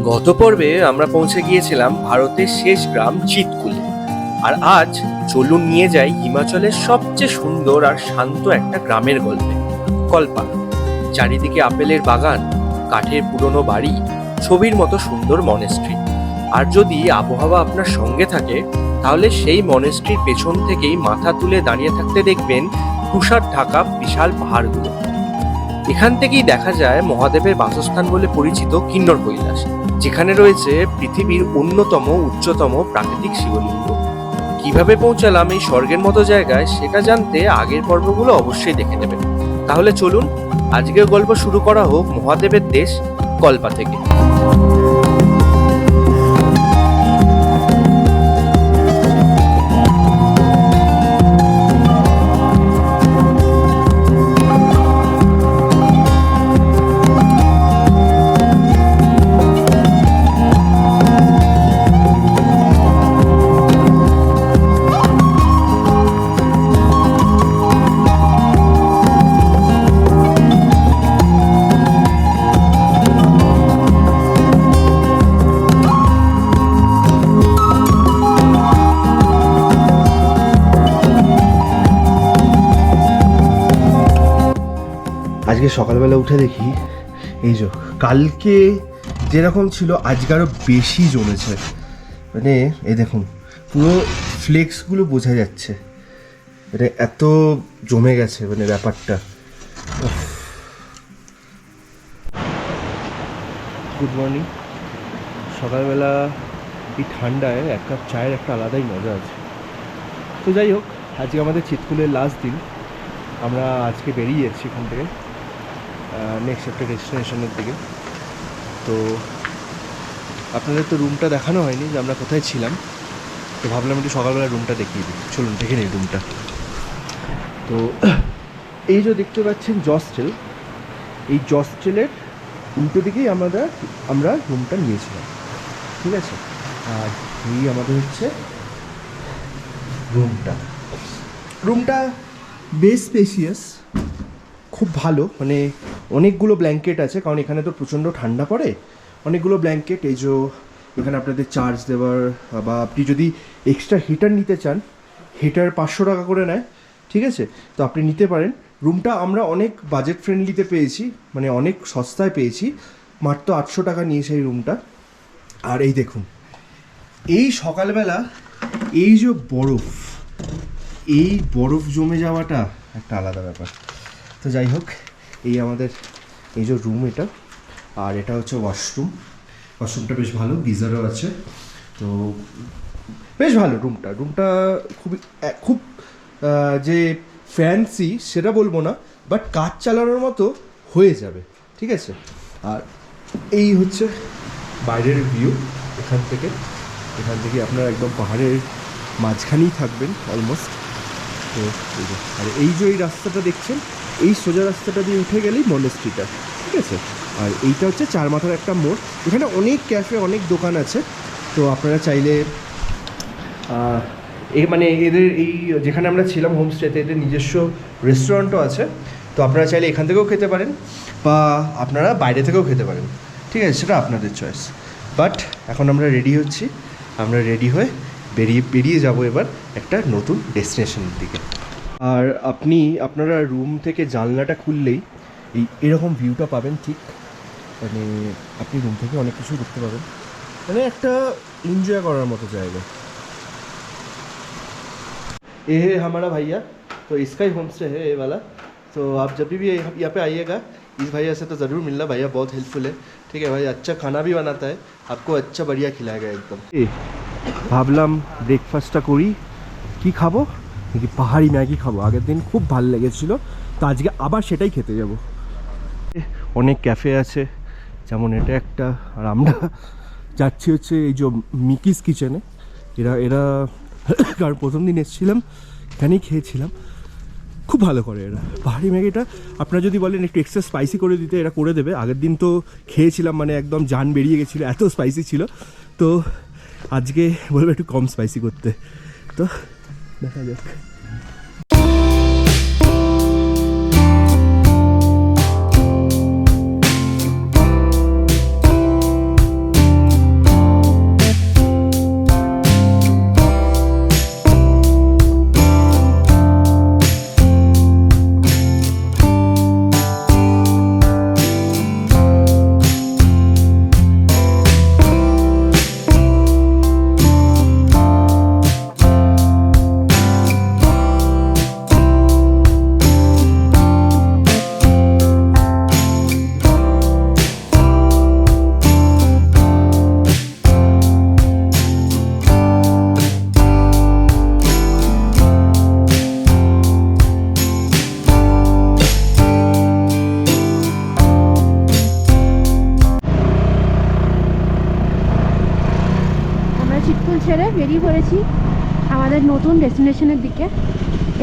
গত পর্বে আমরা পৌঁছে গিয়েছিলাম ভারতের শেষ গ্রাম চিতকুলে। আর আজ চলুন নিয়ে যাই হিমাচলের সবচেয়ে সুন্দর আর শান্ত একটা গ্রামের গল্পে, কল্পা। চারিদিকে আপেলের বাগান, কাঠের পুরনো বাড়ি, ছবির মতো সুন্দর মনেস্ট্রি। আর যদি আবহাওয়া আপনার সঙ্গে থাকে তাহলে সেই মনেস্ট্রির পেছন থেকেই মাথা তুলে দাঁড়িয়ে থাকতে দেখবেন তুষার ঢাকা বিশাল পাহাড়গুলো। এখান থেকেই দেখা যায় মহাদেবের বাসস্থান বলে পরিচিত কিন্নর কৈলাস, যেখানে রয়েছে পৃথিবীর অন্যতম উচ্চতম প্রাকৃতিক শিবলিঙ্গ। কিভাবে পৌঁছালাম এই স্বর্গের মতো জায়গায় সেটা জানতে আগের পর্বগুলো অবশ্যই দেখে নেবেন। তাহলে চলুন আজকের গল্প শুরু করা হোক মহাদেবের দেশ কল্পা থেকে। আজকে সকালবেলা উঠে দেখি এই যে কালকে যেরকম ছিল আজকে আরও বেশি জমেছে। মানে এই দেখুন পুরো ফ্লেক্সগুলো বোঝা যাচ্ছে, মানে এত জমে গেছে মানে ব্যাপারটা। Good morning. সকালবেলা এই ঠান্ডায় এক কাপ চায়ের একটা আলাদাই মজা আছে। তো যাই হোক, আজকে আমাদের চিতকুলের লাস্ট দিন। আমরা আজকে বেরিয়ে যাচ্ছি এখান থেকে নেক্সট একটা ডেস্টিনেশনের দিকে। তো আপনাদের তো রুমটা দেখানো হয়নি যে আমরা কোথায় ছিলাম, তো ভাবলাম একটু সকালবেলা রুমটা দেখিয়ে দিই। চলুন দেখে নিই রুমটা। তো এই যে দেখতে পাচ্ছেন জস্টেল, এই জস্টেলের উল্টো দিকেই আমরা রুমটা নিয়েছিলাম, ঠিক আছে। আর এই আমাদের হচ্ছে রুমটা বেশ স্পেসিয়াস, খুব ভালো। মানে অনেকগুলো ব্ল্যাঙ্কেট আছে, কারণ এখানে তো প্রচণ্ড ঠান্ডা পড়ে। অনেকগুলো ব্ল্যাঙ্কেট, এই যে এখানে আপনাদের চার্জ দেওয়ার, বা আপনি যদি এক্সট্রা হিটার নিতে চান, হিটার 500 টাকা করে নেয়, ঠিক আছে। তো আপনি নিতে পারেন। রুমটা আমরা অনেক বাজেট ফ্রেন্ডলিতে পেয়েছি, মানে অনেক সস্তায় পেয়েছি, মাত্র 800 টাকা নিয়েছে এই রুমটা। আর এই দেখুন, এই সকালবেলা এই যে বরফ জমে যাওয়াটা একটা আলাদা ব্যাপার। তো যাই হোক, এই আমাদের এই যে রুম এটা, আর এটা হচ্ছে ওয়াশরুমটা বেশ ভালো, গিজারও আছে। তো বেশ ভালো রুমটা খুব যে ফ্যান্সি সেটা বলবো না, বাট কাজ চালানোর মতো হয়ে যাবে, ঠিক আছে। আর এই হচ্ছে বাইরের ভিউ। এখান থেকে আপনারা একদম পাহাড়ের মাঝখানেই থাকবেন অলমোস্ট। তো আর এই যে এই রাস্তাটা দেখছেন, এই সোজা রাস্তাটা দিয়ে উঠে গেলেই মনেস্ট্রিটা, ঠিক আছে। আর এইটা হচ্ছে চার মাথার একটা মোড়। এখানে অনেক ক্যাফে, অনেক দোকান আছে। তো আপনারা চাইলে মানে এদের এই যেখানে আমরা ছিলাম হোমস্টেতে, এদের নিজস্ব রেস্টুরেন্টও আছে। তো আপনারা চাইলে এখান থেকেও খেতে পারেন, বা আপনারা বাইরে থেকেও খেতে পারেন, ঠিক আছে, সেটা আপনাদের চয়েস। বাট এখন আমরা রেডি হচ্ছি, আমরা রেডি হয়ে বেরিয়ে যাব এবার একটা নতুন ডেস্টিনেশনের দিকে। আর আপনারা রুম থেকে জানলাটা খুললেই এরকম ভিউটা পাবেন, ঠিক মানে আপনি রুম থেকে অনেক কিছু দেখতে পাবেন, মানে একটা এনজয় করার মতো জায়গা। ये है हमारा भैया, तो इसका ही होम स्टे है ये वाला। तो आप जब भी यहाँ पे आइएगा, इस भैया से तो ज़रूर मिलना। भैया बहुत हेल्पफुल है, ठीक है भाई। अच्छा खाना भी बनाता है, आपको अच्छा बढ़िया खिलाएगा एकदम। ভাবলাম ব্রেকফাস্টটা করি, কি খাবো নাকি পাহাড়ি ম্যাগি খাবো। আগের দিন খুব ভালো লেগেছিলো, তো আজকে আবার সেটাই খেতে যাব। অনেক ক্যাফে আছে, যেমন এটা একটা। আর আমরা যাচ্ছি হচ্ছে এই যে মিকিস কিচেনে। এরা কারণ প্রথম দিন এসেছিলাম, এখানেই খেয়েছিলাম, খুব ভালো করে এরা পাহাড়ি ম্যাগিটা। আপনারা যদি বলেন একটু এক্সট্রা স্পাইসি করে দিতে, এরা করে দেবে। আগের দিন তো খেয়েছিলাম, মানে একদম জান বেরিয়ে গেছিলো, এত স্পাইসি ছিল। তো আজকে বলবো একটু কম স্পাইসি করতে। তো দেখা যাক। ছেড়ে বেরিয়ে পড়েছি আমাদের নতুন ডেস্টিনেশনের দিকে।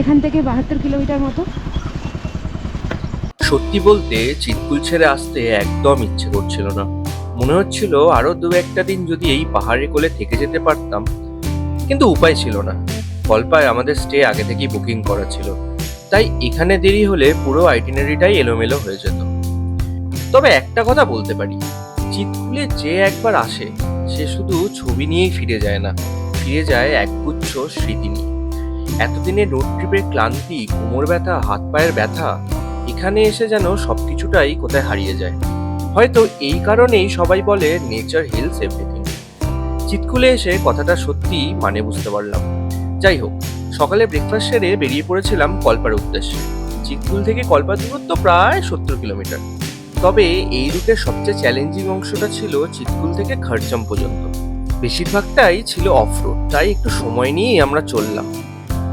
এখান থেকে 72 কিলোমিটার মতো। সত্যি বলতে চিৎকুল ছেড়ে আসতে একদম ইচ্ছে করছিল না। মনে হচ্ছিল আরো 2-1টা দিন যদি এই পাহাড়ি কোলে থেকে যেতে পারতাম, কিন্তু উপায় ছিল না। কল্পায় আমাদের স্টে আগে থেকেই বুকিং করা ছিল, তাই এখানে দেরি হলে পুরো আইটিনারিটাই এলোমেলো হয়ে যেত। তবে একটা কথা বলতে পারি, চিৎকুলে যে একবার আসে সে শুধু ছবি নিয়েই ফিরে যায় না, ফিরে যায় একগুচ্ছ স্মৃতি নিয়ে। এতদিনের রোড ট্রিপের ক্লান্তি, কোমর ব্যথা, হাত পায়ের ব্যথা, এখানে এসে যেন সবকিছুটাই কোথায় হারিয়ে যায়। হয়তো এই কারণেই সবাই বলে নেচার হিলস এভরিথিং। চিৎকুলে এসে কথাটা সত্যি মানে বুঝতে পারলাম। যাই হোক, সকালে ব্রেকফাস্ট সেরে বেরিয়ে পড়েছিলাম কল্পার উদ্দেশ্যে। চিৎকুল থেকে কল্পার দূরত্ব প্রায় 70 কিলোমিটার। তবে এই রুটের সবচেয়ে চ্যালেঞ্জিং অংশটা ছিল চিৎকুল থেকে খরচম পর্যন্ত। বেশিরভাগটাই ছিল অফ রোড, তাই একটু সময় নিয়েই আমরা চললাম।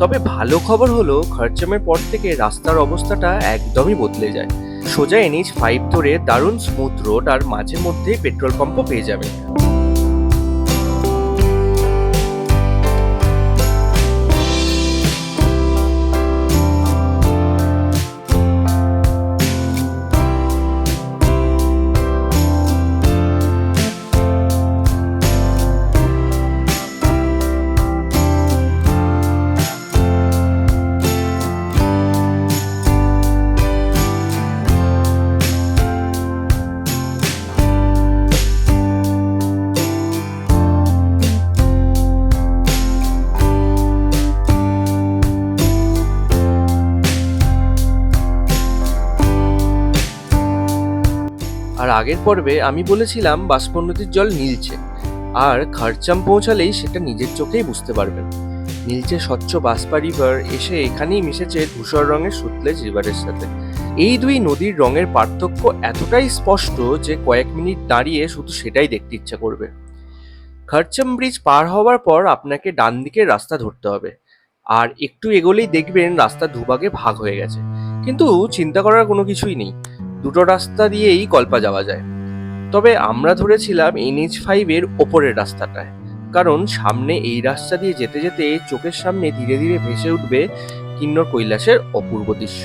তবে ভালো খবর হলো, খরচমের পর থেকে রাস্তার অবস্থাটা একদমই বদলে যায়। সোজা NH5 ধরে দারুণ স্মুথ রোড, আর মাঝে মধ্যে পেট্রোল পাম্পও পেয়ে যাবে। আর আগের পর্বে আমি বলেছিলাম বাষ্প নদীর জল নীলচে, আর খরচম পৌঁছালেই সেটা নিজের চোখেই বুঝতে পারবেন। নীলচে স্বচ্ছ বাষ্পা রিভার এসে এখানেই মিশেছে ধূসর রঙের সুতলেজ রিভারের সাথে। এই দুই নদীর রঙের পার্থক্য এতটাই স্পষ্ট যে কয়েক মিনিট দাঁড়িয়ে শুধু সেটাই দেখতে ইচ্ছা করবে। খরচম ব্রিজ পার হওয়ার পর আপনাকে ডান দিকের রাস্তা ধরতে হবে, আর একটু এগোলেই দেখবেন রাস্তা দুভাগে ভাগ হয়ে গেছে। কিন্তু চিন্তা করার কোনো কিছুই নেই, দুটো রাস্তা দিয়েই কল্পা যাওয়া যায়। তবে আমরা ধরেছিলাম NH5 এর ওপরের রাস্তাটায়, কারণ সামনে এই রাস্তা দিয়ে যেতে যেতে চোখের সামনে ধীরে ধীরে ভেসে উঠবে কিন্নর কৈলাসের অপূর্ব দৃশ্য।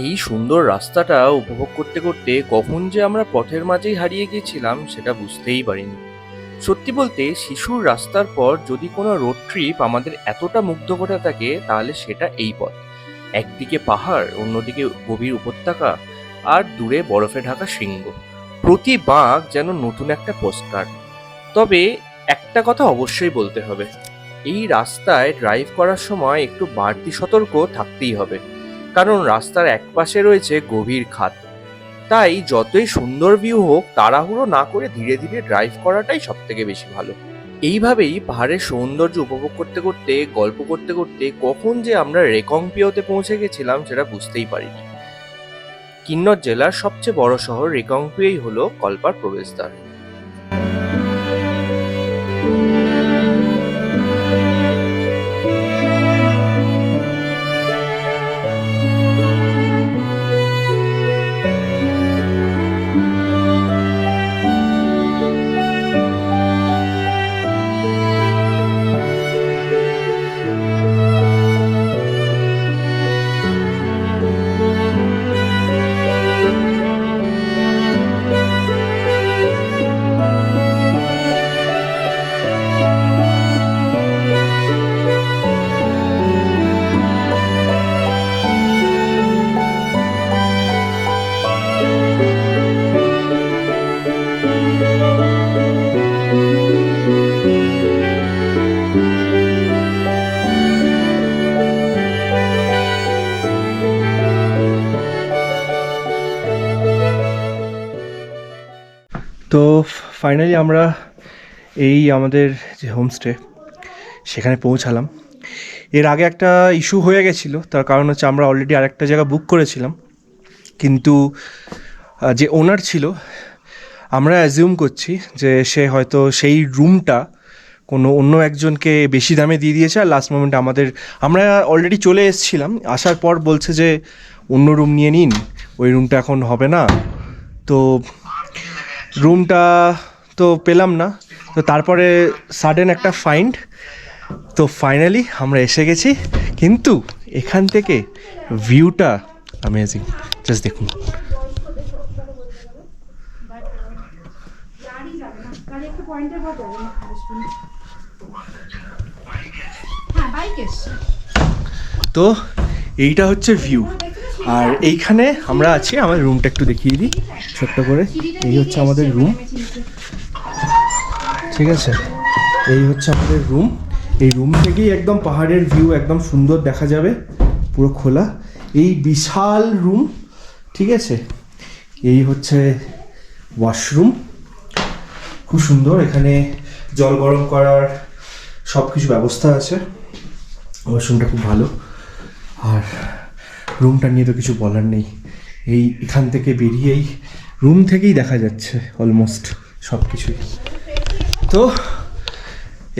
এই সুন্দর রাস্তাটা উপভোগ করতে করতে কখন যে আমরা পথের মাঝেই হারিয়ে গিয়েছিলাম সেটা বুঝতেই পারিনি। সত্যি বলতে শিশুর রাস্তার পর যদি কোনো রোড ট্রিপ আমাদের এতটা মুগ্ধ করে থাকে, তাহলে সেটা এই পথ। একদিকে পাহাড়, অন্যদিকে গভীর উপত্যকা, আর দূরে বরফে ঢাকা শৃঙ্গ। প্রতি বাঁক যেন নতুন একটা পোস্টকার্ড। তবে একটা কথা অবশ্যই বলতে হবে, এই রাস্তায় ড্রাইভ করার সময় একটু বাড়তি সতর্ক থাকতেই হবে, কারণ রাস্তার একপাশে রয়েছে গভীর খাদ। তাই যতই সুন্দর ভিউ হোক, তাড়াহুড়ো না করে ধীরে ধীরে ড্রাইভ করাটাই সব থেকে বেশি ভালো। এইভাবেই পাহাড়ের সৌন্দর্য উপভোগ করতে করতে, গল্প করতে করতে কখন যে আমরা রেকংপিওতে পৌঁছে গেছিলাম সেটা বুঝতেই পারিনি। কিন্নর জেলার সবচেয়ে বড় শহর রেকংপিওই হলো কল্পার প্রবেশদ্বার। তো ফাইনালি আমরা এই আমাদের যে হোমস্টে সেখানে পৌঁছালাম। এর আগে একটা ইস্যু হয়ে গেছিলো, তার কারণ হচ্ছে আমরা অলরেডি আরেকটা জায়গা বুক করেছিলাম, কিন্তু যে ওনার ছিল আমরা অ্যাজিউম করছি যে সে হয়তো সেই রুমটা কোনো অন্য একজনকে বেশি দামে দিয়ে দিয়েছে, আর লাস্ট মোমেন্টে আমরা অলরেডি চলে এসেছিলাম, আসার পর বলছে যে অন্য রুম নিয়ে নিন, ওই রুমটা এখন হবে না। তো রুমটা তো পেলাম না, তো তারপরে সাডেন একটা ফাইন্ড, তো ফাইনালি আমরা এসে গেছি। কিন্তু এখান থেকে ভিউটা অ্যামেজিং, জাস্ট দেখুন। তো এইটা হচ্ছে ভিউ, আর এইখানে আমরা আছি। আমাদের রুমটা একটু দেখিয়ে দিই ছোট্ট করে। এই হচ্ছে আমাদের রুম, ঠিক আছে, এই হচ্ছে আমাদের রুম। এই রুম থেকেই একদম পাহাড়ের ভিউ একদম সুন্দর দেখা যাবে, পুরো খোলা এই বিশাল রুম, ঠিক আছে। এই হচ্ছে ওয়াশরুম, খুব সুন্দর, এখানে জল গরম করার সব কিছু ব্যবস্থা আছে। ওয়াশরুমটা খুব ভালো, আর রুমটা নিয়ে তো কিছু বলার নেই। এখান থেকে বেরিয়েই রুম থেকেই দেখা যাচ্ছে অলমোস্ট সব কিছুই। তো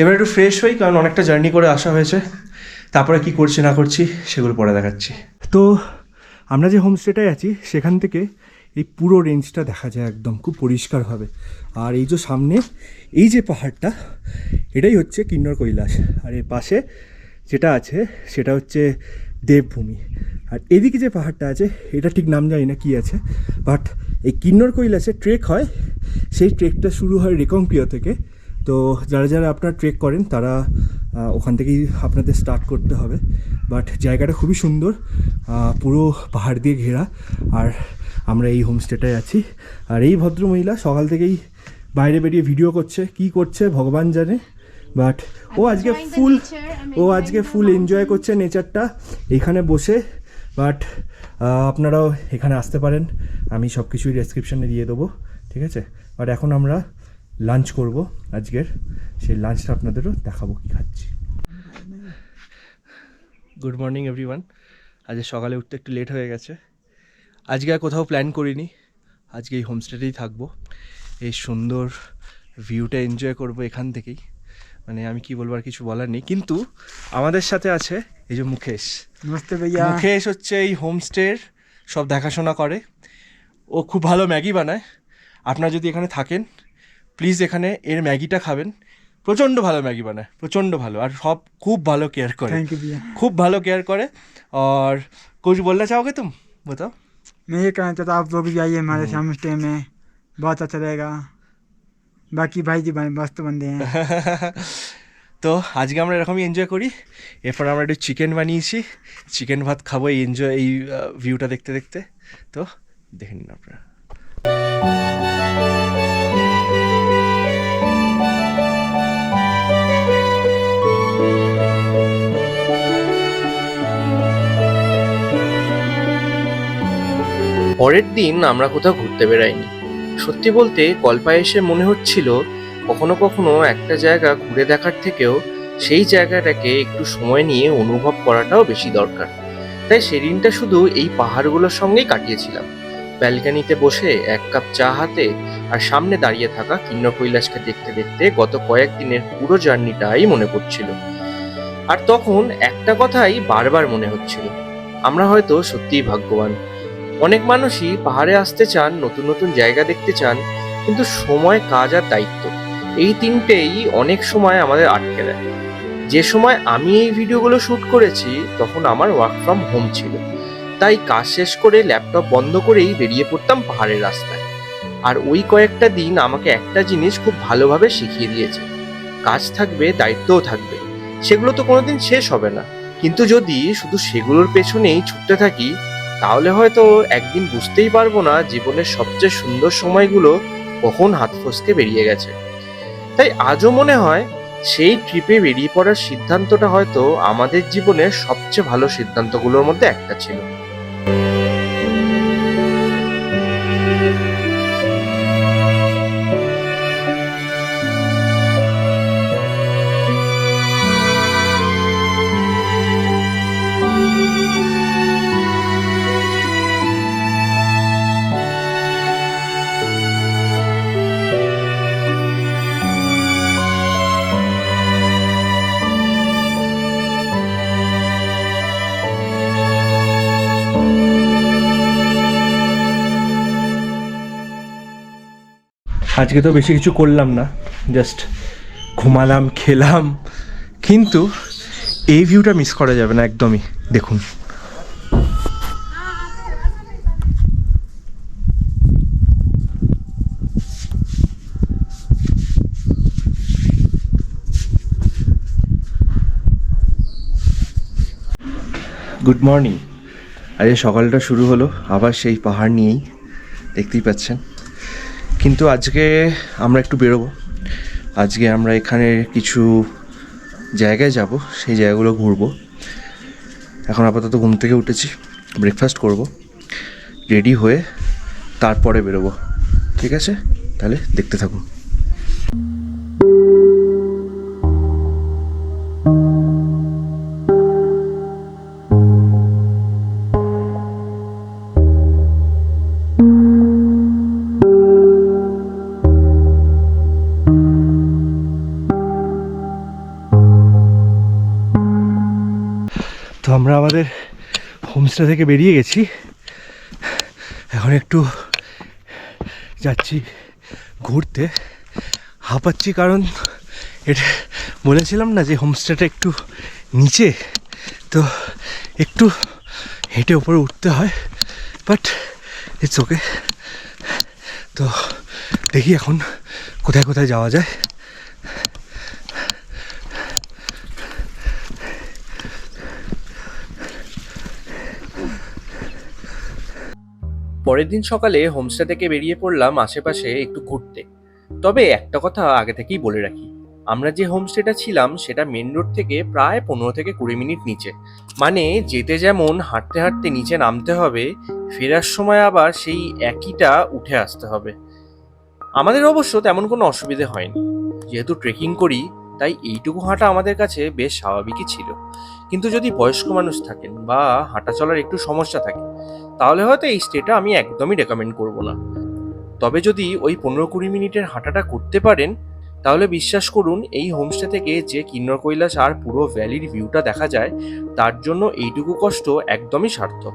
এবার একটু ফ্রেশ হই, কারণ অনেকটা জার্নি করে আসা হয়েছে। তারপরে কি করছি না করছি সেগুলো পরে দেখাচ্ছি। তো আমরা যে হোমস্টেটায় আছি সেখান থেকে এই পুরো রেঞ্জটা দেখা যায় একদম খুব পরিষ্কারভাবে। আর এই যে সামনে এই যে পাহাড়টা, এটাই হচ্ছে কিন্নর কৈলাস, আর এর পাশে যেটা আছে সেটা হচ্ছে দেবভূমি। আর এদিকে যে পাহাড়টা আছে এটা ঠিক নাম জানি না কী আছে, বাট এই কিন্নর কৈলাসে ট্রেক হয়। সেই ট্রেকটা শুরু হয় রেকংপিও থেকে। তো যারা যারা আপনারা ট্রেক করেন তারা ওখান থেকেই আপনাদের স্টার্ট করতে হবে। বাট জায়গাটা খুবই সুন্দর, পুরো পাহাড় দিয়ে ঘেরা। আর আমরা এই হোমস্টেটায় আছি, আর এই ভদ্রমহিলা সকাল থেকেই বাইরে বেরিয়ে ভিডিও করছে, কি করছে ভগবান জানে। বাট ও আজকে ফুল এনজয় করছে নেচারটা এখানে বসে। বাট আপনারাও এখানে আসতে পারেন, আমি সব কিছুই ডেসক্রিপশানে দিয়ে দেবো, ঠিক আছে। বাট এখন আমরা লাঞ্চ করব আজকের, সেই লাঞ্চটা আপনাদেরও দেখাবো কী খাচ্ছি। Good morning everyone. আজ সকালে উঠতে একটু লেট হয়ে গেছে। আজকে আর কোথাও প্ল্যান করিনি, আজকে এই হোমস্টেতেই থাকবো, এই সুন্দর ভিউটা এনজয় করব এখান থেকেই। মানে আমি কি বলবো, আর কিছু বলার নেই। কিন্তু আমাদের সাথে আছে এই যে মুকেশ। মুকেশ হচ্ছে এই হোমস্টের সব দেখাশোনা করে, ও খুব ভালো ম্যাগি বানায়। আপনারা যদি এখানে থাকেন প্লিজ এখানে এর ম্যাগিটা খাবেন, প্রচণ্ড ভালো ম্যাগি বানায়, প্রচণ্ড ভালো, আর সব খুব ভালো কেয়ার করে, খুব ভালো কেয়ার করে। और कुछ बोलना चाहोगे तुम, बताओ? मैं ये कहना चाहता आप लोग भी आइए हमारे होम स्टे में, बहुत अच्छा रहेगा। বাকি ভাই জি ভাই মস্ত বন্ধে হ্যাঁ। তো আজকে আমরা এরকমই এনজয় করি। এরপর আমরা একটু চিকেন বানিয়েছি, চিকেন ভাত খাবো এই ভিউটা দেখতে দেখতে। তো দেখে নিন আপনারা। পরের দিন আমরা কোথাও ঘুরতে বেরাইনি। সত্যি বলতে কল্পায় এসে মনে হচ্ছিল কখনো কখনো একটা জায়গা ঘুরে দেখার থেকেও সেই জায়গাটাকে একটু সময় নিয়ে অনুভব করাটাও বেশি দরকার। তাই সেদিনটা শুধু এই পাহাড়গুলোর সঙ্গেই কাটিয়েছিলাম, ব্যালকানিতে বসে এক কাপ চা হাতে আর সামনে দাঁড়িয়ে থাকা কিন্নর কৈলাসকে দেখতে দেখতে গত কয়েকদিনের পুরো জার্নিটাই মনে পড়ছিল। আর তখন একটা কথাই বারবার মনে হচ্ছিল, আমরা হয়তো সত্যিই ভাগ্যবান। অনেক মানুষই পাহাড়ে আসতে চান, নতুন নতুন জায়গা দেখতে চান, কিন্তু সময়, কাজ আর দায়িত্ব, এই তিনটেই অনেক সময় আমাদের আটকে দেয়। যে সময় আমি এই ভিডিওগুলো শ্যুট করেছি তখন আমার ওয়ার্ক ফ্রম হোম ছিল, তাই কাজ শেষ করে ল্যাপটপ বন্ধ করেই বেরিয়ে পড়তাম পাহাড়ের রাস্তায়। আর ওই কয়েকটা দিন আমাকে একটা জিনিস খুব ভালোভাবে শিখিয়ে দিয়েছে, কাজ থাকবে, দায়িত্বও থাকবে, সেগুলো তো কোনোদিন শেষ হবে না। কিন্তু যদি শুধু সেগুলোর পেছনেই ছুটতে থাকি তাহলে হয়তো একদিন বুঝতেই পারবো না জীবনের সবচেয়ে সুন্দর সময়গুলো কখন হাত ফসকে বেরিয়ে গেছে। তাই আজও মনে হয় সেই ট্রিপে বেরিয়ে পড়ার সিদ্ধান্তটা হয়তো আমাদের জীবনের সবচেয়ে ভালো সিদ্ধান্তগুলোর মধ্যে একটা ছিল। আজকে তো বেশি কিছু করলাম না, জাস্ট ঘুমালাম, খেলাম, কিন্তু এই ভিউটা মিস করা যাবে না একদমই। দেখুন, গুড মর্নিং। আজকে সকালটা শুরু হলো আবার সেই পাহাড় নিয়েই, দেখতেই পাচ্ছেন। কিন্তু আজকে আমরা একটু বেরোবো। আজকে আমরা এখানে কিছু জায়গায় যাব, সেই জায়গাগুলো ঘুরবো। এখন আপাতত ঘুম থেকে উঠেছি, ব্রেকফাস্ট করব, রেডি হয়ে তারপরে বেরোবো। ঠিক আছে, তাহলে দেখতে থাকুন। তো আমরা আমাদের হোমস্টে থেকে বেরিয়ে গেছি, এখন একটু যাচ্ছি ঘুরতে। হাঁপাচ্ছি কারণ এটা বলেছিলাম না যে হোমস্টেটা একটু নিচে, তো একটু হেঁটে উপরে উঠতে হয়, বাট ইটস ওকে। তো দেখি এখন কোথায় কোথায় যাওয়া যায়। পরের দিন সকালে হোমস্টে থেকে বেরিয়ে পড়লাম আশেপাশে একটু ঘুরতে। তবে একটা কথা আগে থেকেই বলে রাখি, আমরা যে হোমস্টেটা ছিলাম সেটা মেন রোড থেকে প্রায় 15 থেকে 20 মিনিট নিচে। মানে যেতে যেমন হাঁটতে হাঁটতে নিচে নামতে হবে, ফেরার সময় আবার সেই একইটা উঠে আসতে হবে। আমাদের অবশ্য তেমন কোনো অসুবিধে হয়নি, যেহেতু ট্রেকিং করি তাই এইটুকু হাঁটা আমাদের কাছে বেশ স্বাভাবিকই ছিল। কিন্তু যদি বয়স্ক মানুষ থাকেন বা হাঁটা চলার একটু সমস্যা থাকে, তাহলে হয়তো এই স্টেটা আমি একদমই রেকমেন্ড করব না। তবে যদি ওই 15-20 মিনিটের হাঁটাটা করতে পারেন, তাহলে বিশ্বাস করুন এই হোমস্টে থেকে যে কিন্নর কৈলাস আর পুরো ভ্যালির ভিউটা দেখা যায়, তার জন্য এইটুকু কষ্ট একদমই সার্থক।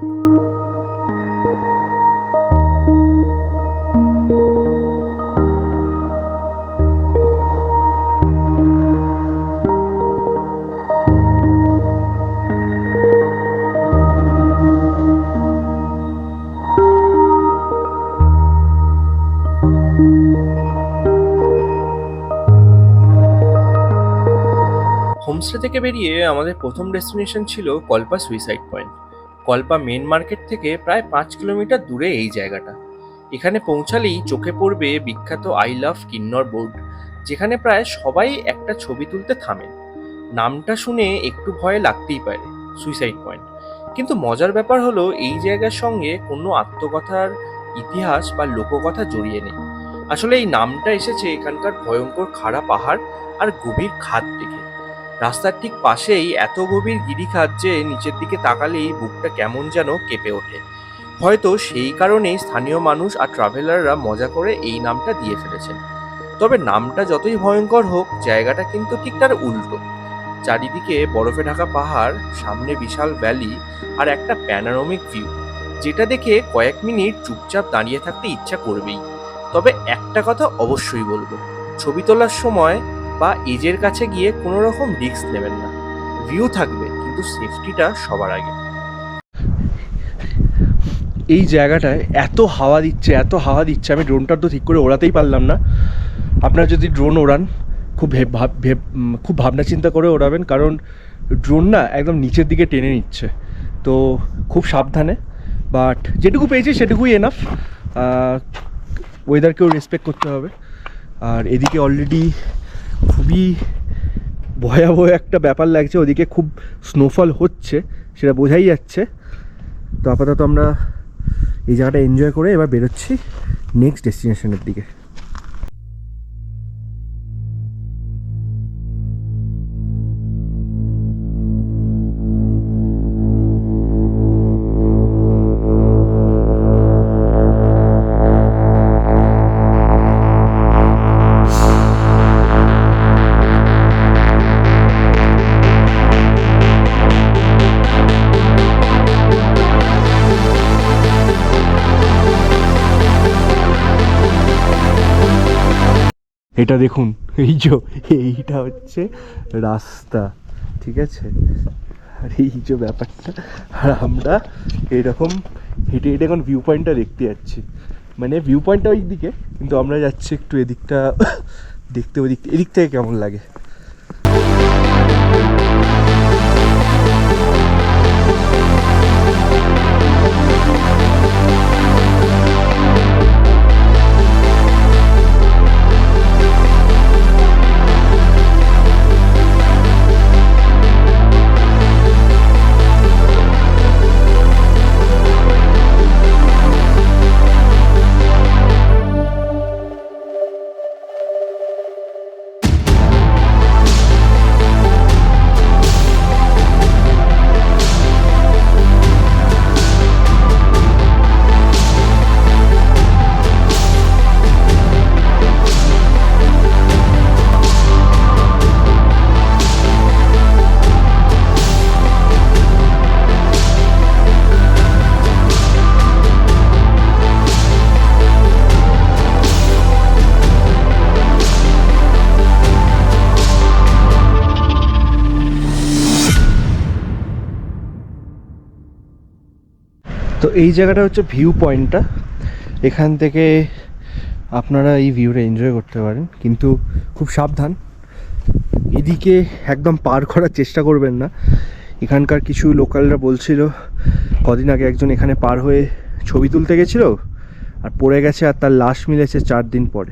হোমস্টে থেকে বেরিয়ে আমাদের প্রথম ডেস্টিনেশন ছিল Kalpa suicide point. Kalpa main market থেকে প্রায় 5 কিলোমিটার দূরে এই জায়গাটা। এখানে পৌঁছালেই চোখে পড়বে বিখ্যাত আই লাভ কিন্নর বোর্ড, যেখানে প্রায় সবাই একটা ছবি তুলতে থামেন। নামটা শুনে একটু ভয় লাগতেই পারে, সুইসাইড পয়েন্ট, কিন্তু মজার ব্যাপার হলো এই জায়গার সঙ্গে কোনো আত্মকথার ইতিহাস বা লোককথা জড়িয়ে নেই। আসলে এই নামটা এসেছে এখানকার ভয়ঙ্কর খাড়া পাহাড় আর গভীর খাদ দেখে। রাস্তার ঠিক পাশেই এত গভীর গিরিখাত যে নিচের দিকে তাকালেই বুকটা কেমন যেন কেঁপে ওঠে। হয়তো সেই কারণেই স্থানীয় মানুষ আর ট্রাভেলাররা মজা করে এই নামটা দিয়ে ফেলেছেন। তবে নামটা যতই ভয়ঙ্কর হোক, জায়গাটা কিন্তু ঠিক তার উল্টো। চারিদিকে বরফে ঢাকা পাহাড়, সামনে বিশাল ভ্যালি আর একটা প্যানোরামিক ভিউ, যেটা দেখে কয়েক মিনিট চুপচাপ দাঁড়িয়ে থাকতে ইচ্ছা করবেই। তবে একটা কথা অবশ্যই বলবো, ছবি তোলার সময় বা এজের কাছে গিয়ে কোনো রকম রিস্ক নেবেন না। ভিউ থাকবে কিন্তু সেফটিটা সবার আগে। এই জায়গাটায় এত হাওয়া দিচ্ছে, আমি ড্রোনটা তো ঠিক করে ওড়াতেই পারলাম না। আপনারা যদি ড্রোন ওড়ান, খুব ভাবনা চিন্তা করে ওড়াবেন, কারণ ড্রোন না একদম নিচের দিকে টেনে নিচ্ছে, তো খুব সাবধানে। বাট যেটুকু পেয়েছি সেটুকুই এনাফ। ওয়েদারকেও রেসপেক্ট করতে হবে। আর এদিকে অলরেডি খুবই ভয়াবহ একটা ব্যাপার লাগছে, ওদিকে খুব স্নোফল হচ্ছে, সেটা বোঝাই যাচ্ছে। তো আপাতত আমরা এই জায়গাটা এনজয় করে এবার বেরোচ্ছি নেক্সট ডেস্টিনেশনের দিকে। এটা দেখুন, এইটা হচ্ছে রাস্তা, ঠিক আছে, আর এই যে ব্যাপারটা, আর আমরা এরকম হেঁটে হেঁটে এখন ভিউ পয়েন্টটা দেখতে যাচ্ছি। মানে ভিউ পয়েন্টটা ওই দিকে, কিন্তু আমরা যাচ্ছি একটু এদিকটা দেখতে, এদিক থেকে কেমন লাগে। তো এই জায়গাটা হচ্ছে ভিউ পয়েন্টটা, এখান থেকে আপনারা এই ভিউটা এনজয় করতে পারেন, কিন্তু খুব সাবধান, এদিকে একদম পার করার চেষ্টা করবেন না। এখানকার কিছু লোকালরা বলছিল কদিন আগে একজন এখানে পার হয়ে ছবি তুলতে গেছিল আর পড়ে গেছে, আর তার লাশ মিলেছে 4 দিন পরে।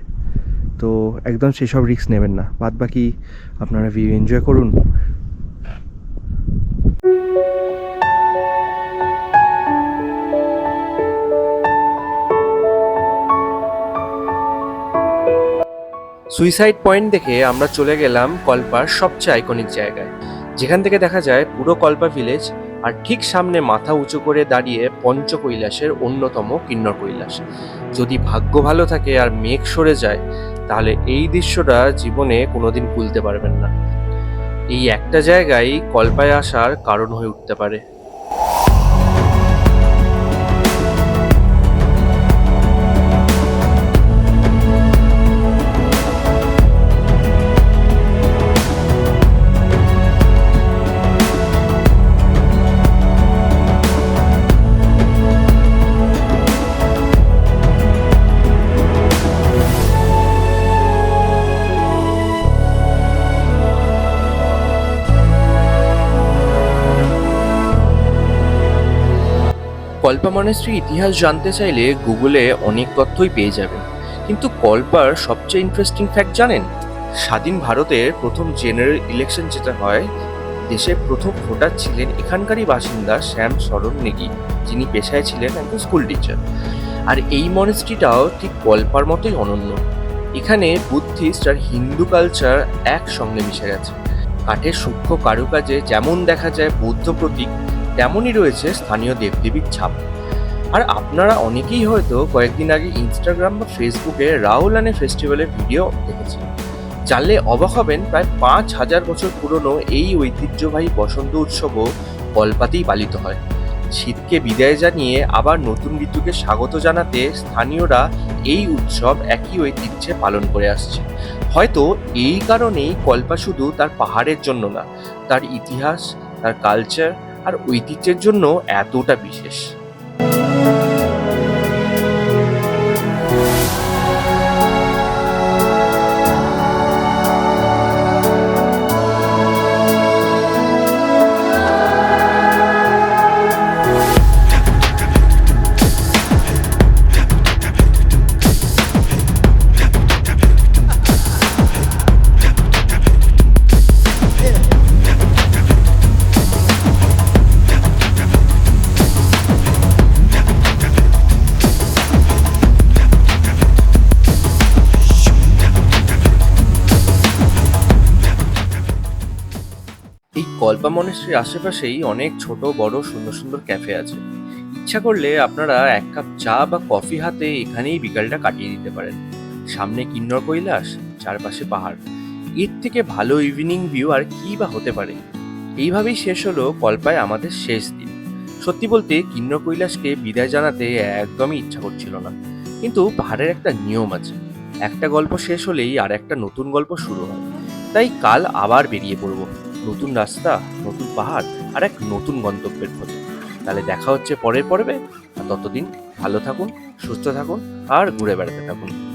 তো একদম সেসব রিস্ক নেবেন না, বাদ বাকি আপনারা ভিউ এনজয় করুন। সুইসাইড পয়েন্ট দেখে আমরা চলে গেলাম কল্পার সবচেয়ে আইকনিক জায়গায়, যেখান থেকে দেখা যায় পুরো কল্পা ভিলেজ, আর ঠিক সামনে মাথা উঁচু করে দাঁড়িয়ে পঞ্চ কৈলাসের অন্যতম কিন্নর কৈলাস। যদি ভাগ্য ভালো থাকে আর মেঘ সরে যায়, তাহলে এই দৃশ্যটা জীবনে কোনোদিন ভুলতে পারবেন না। এই একটা জায়গায় কল্পায় আসার কারণ হয়ে উঠতে পারে। কল্পা মনেস্ট্রির ইতিহাস জানতে চাইলে গুগলে অনেক তথ্যই পেয়ে যাবেন, কিন্তু কল্পার সবচেয়ে ইন্টারেস্টিং ফ্যাক্ট জানেন? স্বাধীন ভারতের প্রথম জেনারেল ইলেকশন যেটা হয়, দেশের প্রথম ভোটার ছিলেন এখানকারই বাসিন্দা শ্যাম শরণ নেগি, যিনি পেশায় ছিলেন একজন স্কুল টিচার। আর এই মনেস্ট্রিটাও ঠিক কল্পার মতোই অনন্য। এখানে বুদ্ধিস্ট আর হিন্দু কালচার একসঙ্গে মিশে গেছে। কাঠের সূক্ষ্ম কারুকাজে যেমন দেখা যায় বৌদ্ধ প্রতীক, তেমনই রয়েছে স্থানীয় দেবদেবীর ছাপ। আর আপনারা অনেকেই হয়তো কয়েকদিন আগে ইনস্টাগ্রাম বা ফেসবুকে রাউলানে ফেস্টিভ্যালের ভিডিও দেখেছেন। জানলে অবাক হবেন, প্রায় 5000 বছর পুরনো এই ঐতিহ্যবাহী বসন্ত উৎসবও কল্পাতেই পালিত হয়। শীতকে বিদায় জানিয়ে আবার নতুন ঋতুকে স্বাগত জানাতে স্থানীয়রা এই উৎসব একই ঐতিহ্যে পালন করে আসছে। হয়তো এই কারণেই কল্পা শুধু তার পাহাড়ের জন্য না, তার ইতিহাস, তার কালচার আর ঐতিহ্যের জন্য এতটা বিশেষ। কল্পা মনেস্ট্রির আশেপাশেই অনেক ছোট বড় সুন্দর সুন্দর ক্যাফে আছে। ইচ্ছা করলে আপনারা 1 কাপ চা বা কফি হাতে এখানেই বিকালটা কাটিয়ে দিতে পারেন। সামনে কিন্নর কৈলাস, চারপাশে পাহাড়, এর থেকে ভালো ইভিনিং ভিউ আর কি বা হতে পারে। এইভাবেই শেষ হলো কল্পায় আমাদের শেষ দিন। সত্যি বলতে কিন্নর কৈলাসকে বিদায় জানাতে একদমই ইচ্ছা করছিল না, কিন্তু পাহাড়ের একটা নিয়ম আছে, একটা গল্প শেষ হলেই আর একটা নতুন গল্প শুরু হয়। তাই কাল আবার বেরিয়ে পড়ব নতুন রাস্তা, নতুন পাহাড় আর এক নতুন গন্তব্যের খোঁজে। তাহলে দেখা হচ্ছে পরের পর্বে। আর ততদিন ভালো থাকুন, সুস্থ থাকুন আর ঘুরে বেড়াতে থাকুন।